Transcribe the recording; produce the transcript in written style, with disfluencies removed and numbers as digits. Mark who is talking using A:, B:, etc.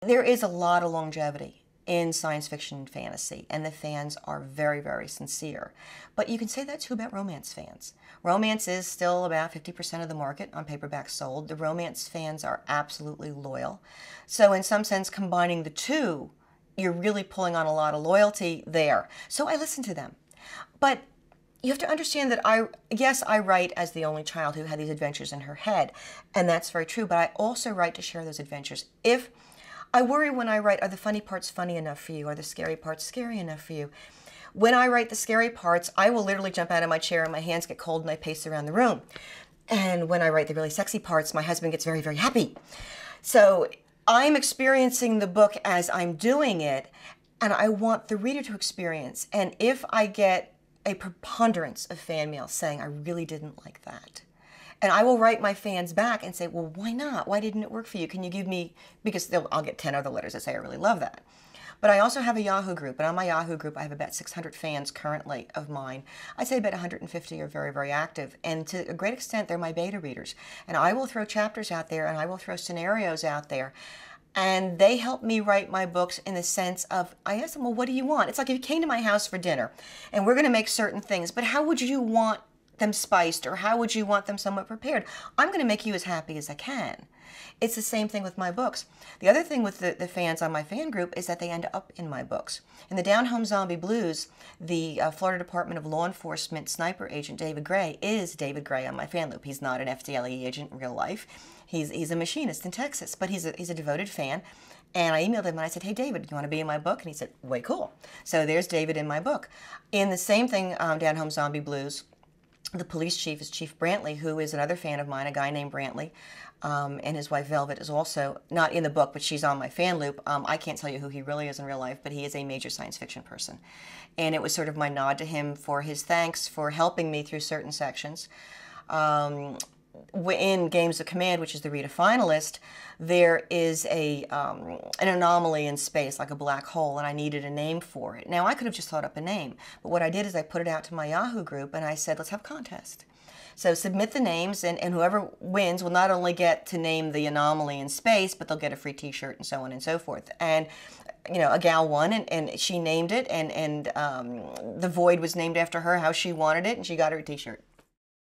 A: There is a lot of longevity in science fiction and fantasy, and the fans are very, very sincere. But you can say that too about romance fans. Romance is still about 50% of the market on paperback sold. The romance fans are absolutely loyal. So in some sense, combining the two, you're really pulling on a lot of loyalty there. So I listen to them. But you have to understand that yes, I write as the only child who had these adventures in her head, and that's very true, but I also write to share those adventures. If I worry when I write, are the funny parts funny enough for you? Are the scary parts scary enough for you? When I write the scary parts, I will literally jump out of my chair and my hands get cold and I pace around the room. And when I write the really sexy parts, my husband gets very, very happy. So I'm experiencing the book as I'm doing it, and I want the reader to experience. And if I get a preponderance of fan mail saying, I really didn't like that, and I will write my fans back and say, well, why not? Why didn't it work for you? Can you give me, because I'll get 10 other letters that say, I really love that. But I also have a Yahoo group, and on my Yahoo group, I have about 600 fans currently of mine. I'd say about 150 are very, very active, and to a great extent, they're my beta readers. And I will throw chapters out there, and I will throw scenarios out there, and they help me write my books in the sense of, I ask them, well, what do you want? It's like if you came to my house for dinner, and we're going to make certain things, but how would you want them spiced, or how would you want them somewhat prepared? I'm going to make you as happy as I can. It's the same thing with my books. The other thing with the fans on my fan group is that they end up in my books. In the Down Home Zombie Blues, the Florida Department of Law Enforcement sniper agent David Gray is David Gray on my fan loop. He's not an FDLE agent in real life. He's a machinist in Texas, but he's a devoted fan. And I emailed him and I said, hey, David, do you want to be in my book? And he said, way cool. So there's David in my book. In the same thing, Down Home Zombie Blues, the police chief is Chief Brantley, who is another fan of mine, a guy named Brantley. And his wife Velvet is also not in the book, but she's on my fan loop. I can't tell you who he really is in real life, but he is a major science fiction person. And it was sort of my nod to him for his thanks for helping me through certain sections. In Games of Command, which is the Rita finalist, there is an anomaly in space, like a black hole, and I needed a name for it. Now, I could have just thought up a name, but what I did is I put it out to my Yahoo group, and I said, let's have a contest. So submit the names, and whoever wins will not only get to name the anomaly in space, but they'll get a free t-shirt and so on and so forth. And you know, a gal won, and she named it, and the void was named after her, how she wanted it, and she got her a t-shirt.